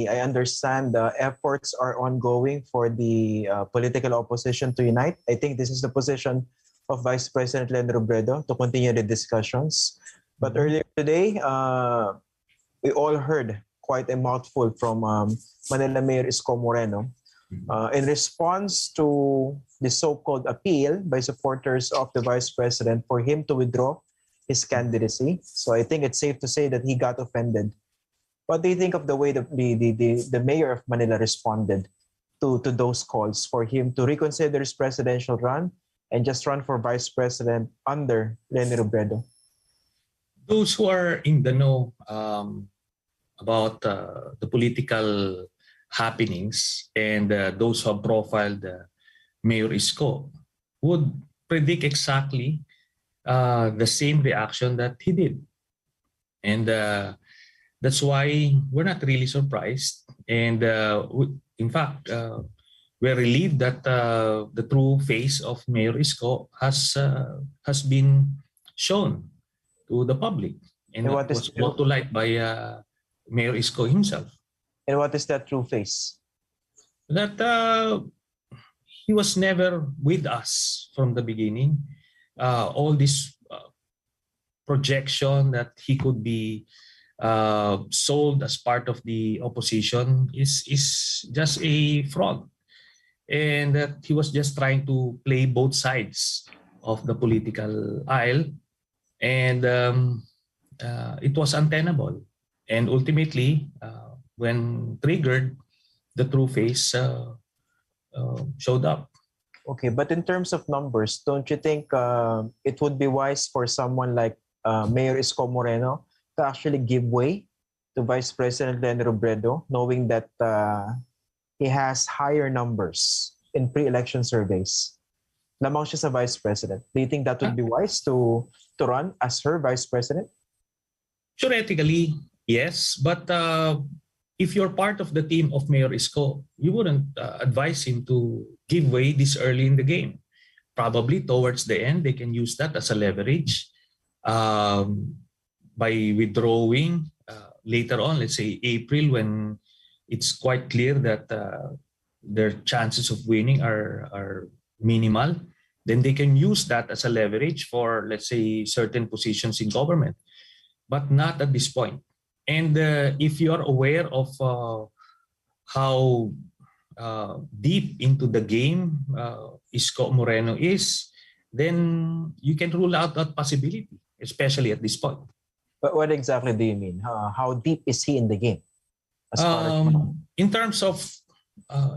I understand the efforts are ongoing for the political opposition to unite. I think this is the position of Vice President Len Robredo to continue the discussions. But earlier today, we all heard quite a mouthful from Manila Mayor Isko Moreno in response to the so-called appeal by supporters of the Vice President for him to withdraw his candidacy. So I think it's safe to say that he got offended. What do you think of the way the mayor of Manila responded to those calls for him to reconsider his presidential run and just run for vice president under Leni Robredo? Those who are in the know about the political happenings and those who have profiled Mayor Isko would predict exactly the same reaction that he did. And that's why we're not really surprised. And in fact, we're relieved that the true face of Mayor Isko has been shown to the public. And it was brought to light by Mayor Isko himself. And what is that true face? That he was never with us from the beginning. All this projection that he could be sold as part of the opposition is just a fraud, and that he was just trying to play both sides of the political aisle, and it was untenable. And ultimately, when triggered, the true face showed up. Okay, but in terms of numbers, don't you think it would be wise for someone like Mayor Isko Moreno to actually give way to Vice President Len Robredo, knowing that he has higher numbers in pre-election surveys? Lamang siya sa Vice President. Do you think that would be wise to run as her Vice President? Theoretically, yes. But if you're part of the team of Mayor Isko, you wouldn't advise him to give way this early in the game. Probably towards the end, they can use that as a leverage by withdrawing later on, let's say April, when it's quite clear that their chances of winning are minimal. Then they can use that as a leverage for, let's say, certain positions in government, but not at this point. And if you are aware of how deep into the game Isko Moreno is, then you can rule out that possibility, especially at this point. But what exactly do you mean? How deep is he in the game? In terms of,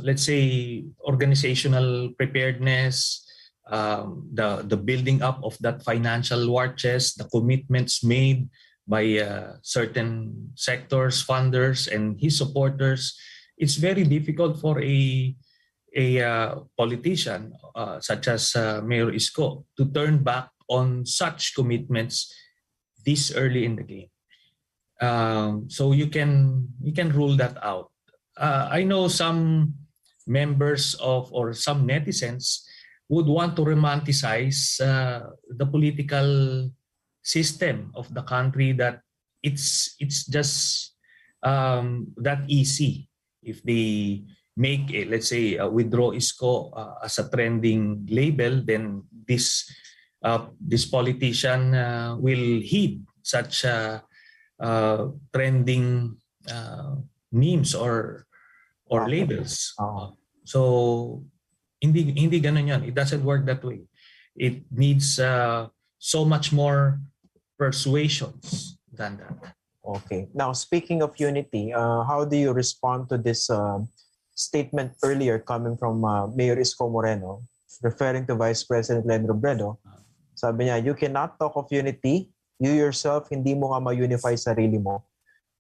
let's say, organizational preparedness, the building up of that financial war chest, the commitments made by certain sectors, funders, and his supporters, it's very difficult for a politician such as Mayor Isko to turn back on such commitments this early in the game. So you can rule that out. I know some members of, or some netizens would want to romanticize the political system of the country, that it's just that easy. If they make a, let's say, withdraw Isko as a trending label, then this politician will heed such trending memes or labels. So hindi ganun yan. It doesn't work that way. It needs so much more persuasions than that. Okay. Now, speaking of unity, how do you respond to this statement earlier coming from Mayor Isko Moreno, referring to Vice President Len Robredo? Sabi niya, you cannot talk of unity. You yourself, hindi mo nga ma-unify sarili mo.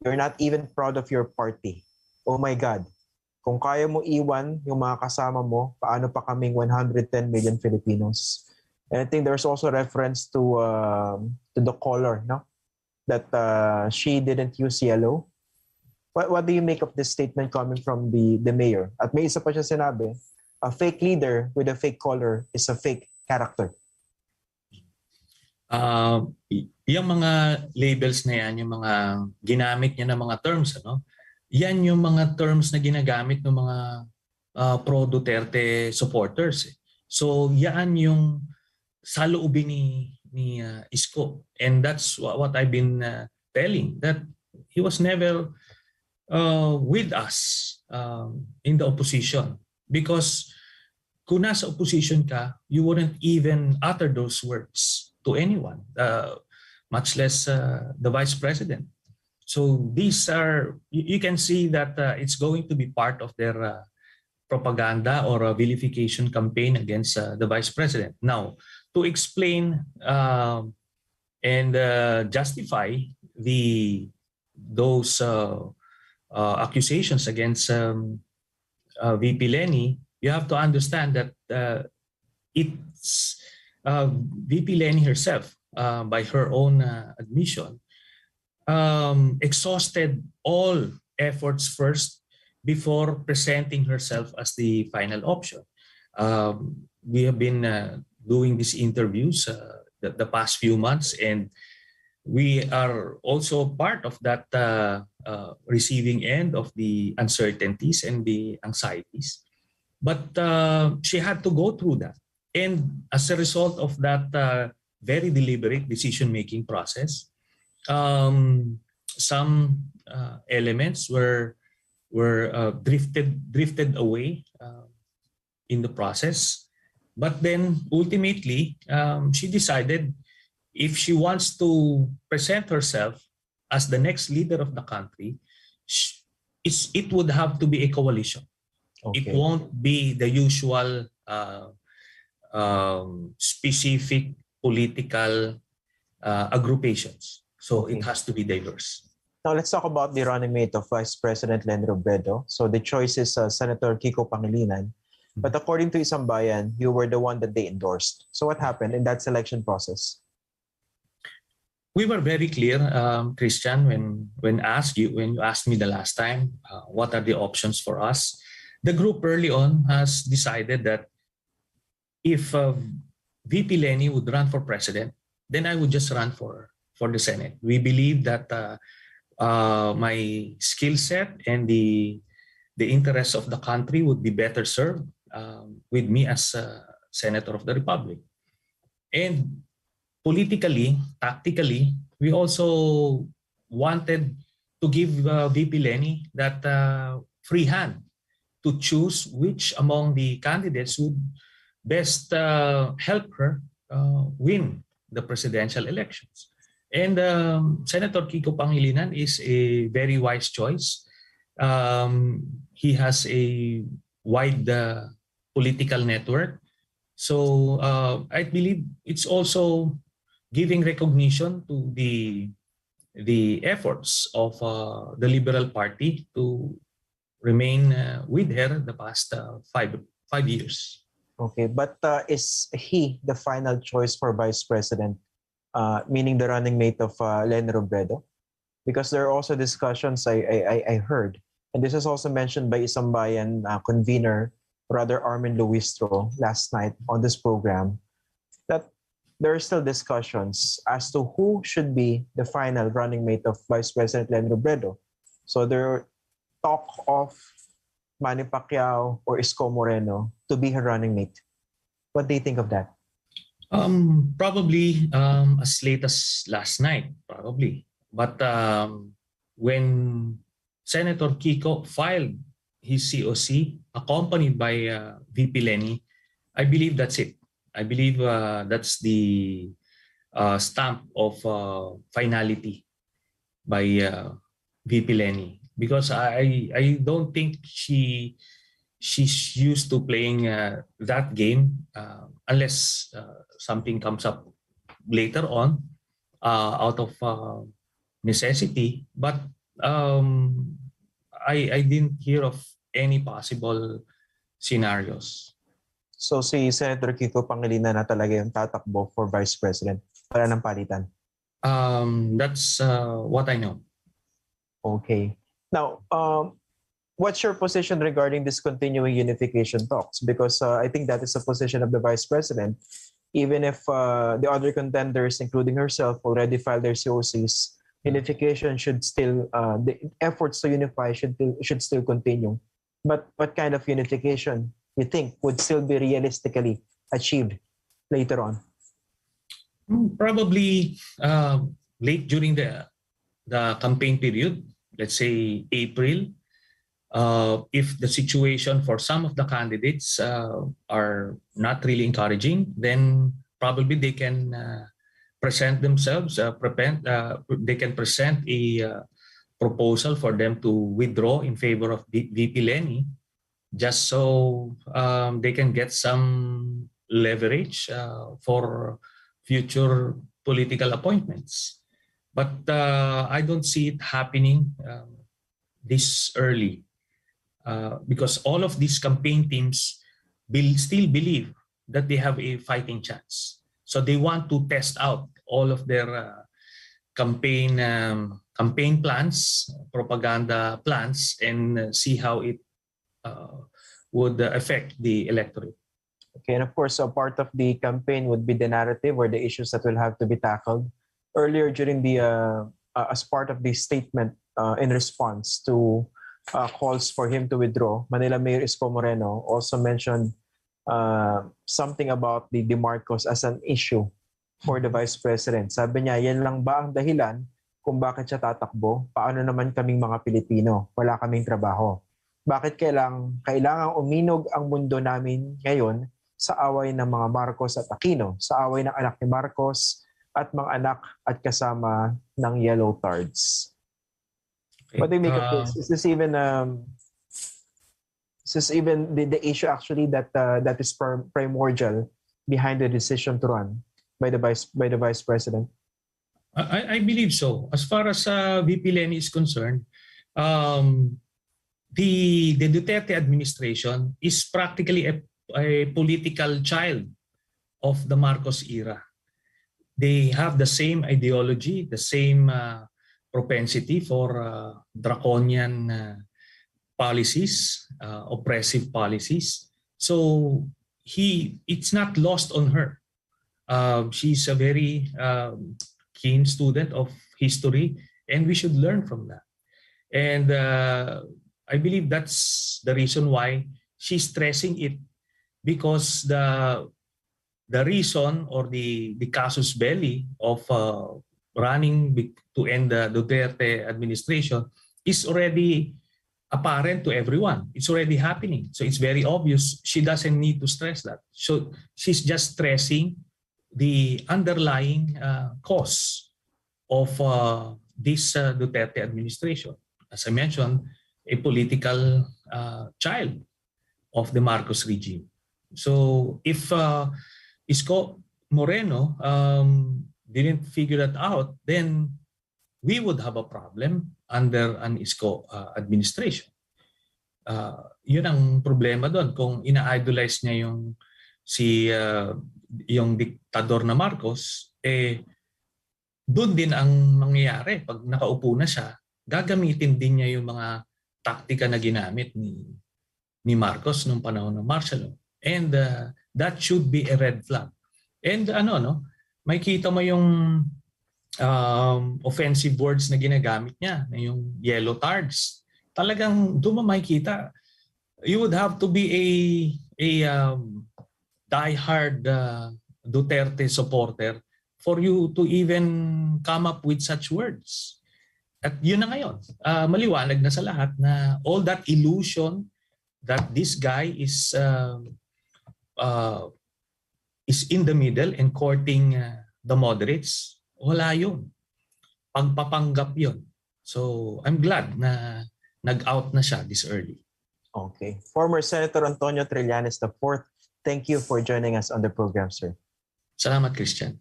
You're not even proud of your party. Oh my God. Kung kaya mo iwan yung mga kasama mo, paano pa kaming 110 million Filipinos? And I think there's also reference to the color, no? That she didn't use yellow. What do you make of this statement coming from the mayor? At may isa pa siya sinabi, a fake leader with a fake color is a fake character. Yung mga labels na yan, yung mga ginamit niya na mga terms, ano? yan yung mga terms na ginagamit ng mga pro-Duterte supporters. So yan yung saloobin ni Isko. And that's what I've been telling, that he was never with us in the opposition. Because kung nasa opposition ka, you wouldn't even utter those words to anyone, much less the vice president. So these are, you can see that it's going to be part of their propaganda or a vilification campaign against the vice president. Now, to explain and justify those accusations against VP Lenny, you have to understand that it's VP Lenny herself, by her own admission, exhausted all efforts first before presenting herself as the final option. We have been doing these interviews the past few months, and we are also part of that receiving end of the uncertainties and the anxieties. But she had to go through that. And as a result of that very deliberate decision-making process, some elements were drifted away in the process. But then ultimately, she decided if she wants to present herself as the next leader of the country, it would have to be a coalition. Okay. It won't be the usual specific political agrupations. So okay, it has to be diverse. Now let's talk about the running mate of Vice President Len Robredo. So the choice is Senator Kiko Pangilinan. But according to Isang Bayan, you were the one that they endorsed. So what happened in that selection process? We were very clear, Christian, when you asked me the last time, what are the options for us? The group early on has decided that if VP Lenny would run for president, then I would just run for the Senate. We believe that my skill set and the interests of the country would be better served with me as Senator of the Republic. And politically, tactically, we also wanted to give VP Lenny that free hand to choose which among the candidates would best help her win the presidential elections. And Senator Kiko Pangilinan is a very wise choice. He has a wide political network. So I believe it's also giving recognition to the efforts of the Liberal Party to remain with her the past 5 years. Okay, but is he the final choice for Vice President, meaning the running mate of Len Robredo? Because there are also discussions I heard, and this is also mentioned by Isang Bayan convener, Brother Armin Luistro, last night on this program, that there are still discussions as to who should be the final running mate of Vice President Len Robredo. So there are talk of Manny Pacquiao or Isko Moreno to be her running mate. What do you think of that? Probably as late as last night, probably. But when Senator Kiko filed his COC, accompanied by VP Lenny, I believe that's it. I believe that's the stamp of finality by VP Lenny. Because I don't think she's used to playing that game unless something comes up later on out of necessity. But I didn't hear of any possible scenarios. So si Senator Kiko Pangilinan na talaga yung tatakbo for Vice President para ng palitan? That's what I know. Okay. Now, what's your position regarding discontinuing unification talks? Because I think that is a position of the Vice President. Even if the other contenders, including herself, already filed their COCs, Unification should still, the efforts to unify should still continue. But what kind of unification you think would still be realistically achieved later on? Probably late during the campaign period, let's say April. If the situation for some of the candidates are not really encouraging, then probably they can present themselves, they can present a proposal for them to withdraw in favor of VP Lenny, just so they can get some leverage for future political appointments. But I don't see it happening this early because all of these campaign teams still believe that they have a fighting chance. So they want to test out all of their campaign plans, propaganda plans, and see how it would affect the electorate. Okay, and of course, a part of the campaign would be the narrative or the issues that will have to be tackled. Earlier during the, as part of the statement in response to calls for him to withdraw, Manila Mayor Isko Moreno also mentioned something about the Marcos as an issue for the Vice President. Sabi niya, yan lang ba ang dahilan kung bakit siya tatakbo? Paano naman kaming mga Pilipino? Wala kaming trabaho. Bakit kailangang uminog ang mundo namin ngayon sa away ng mga Marcos at Aquino, sa away ng anak ni Marcos at mga anak at kasama ng Yellow Tards? Okay. What do you make of this? Is this even the issue actually that is primordial behind the decision to run by the Vice President? I believe so. As far as VP Lenny is concerned, the Duterte administration is practically a political child of the Marcos era. They have the same ideology, the same propensity for draconian policies, oppressive policies. So it's not lost on her. She's a very keen student of history, and we should learn from that. And I believe that's the reason why she's stressing it, because the reason or the casus belli of running to end the Duterte administration is already apparent to everyone. It's already happening. So it's very obvious. She doesn't need to stress that. So she's just stressing the underlying cause of this Duterte administration. As I mentioned, a political child of the Marcos regime. So if Isko Moreno didn't figure that out, then we would have a problem under an Isko administration. Yun ang problema doon. Kung ina-idolize niya yung diktador na Marcos, doon din ang mangyayari. Pag nakaupo na siya, gagamitin din niya yung mga taktika na ginamit ni Marcos nung panahon ng martial law. And that should be a red flag. And may kita mo yung offensive words na ginagamit niya, na yung yellow tards. Talagang doon mo makikita, you would have to be a die-hard Duterte supporter for you to even come up with such words. At yun na ngayon. Maliwanag na sa lahat na all that illusion that this guy is in the middle and courting the moderates, wala yun. Pagpapanggap yun. So I'm glad na nag-out na siya this early. Okay. Former Senator Antonio Trillanes IV, thank you for joining us on the program, sir. Salamat, Christian.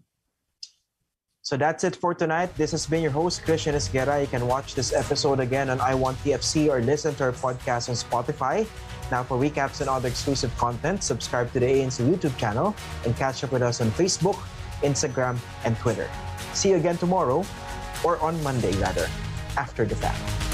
So that's it for tonight. This has been your host, Christian Esguerra. You can watch this episode again on I Want TFC or listen to our podcast on Spotify. Now, for recaps and other exclusive content, subscribe to the ANC YouTube channel and catch up with us on Facebook, Instagram, and Twitter. See you again tomorrow, or on Monday rather, after the fact.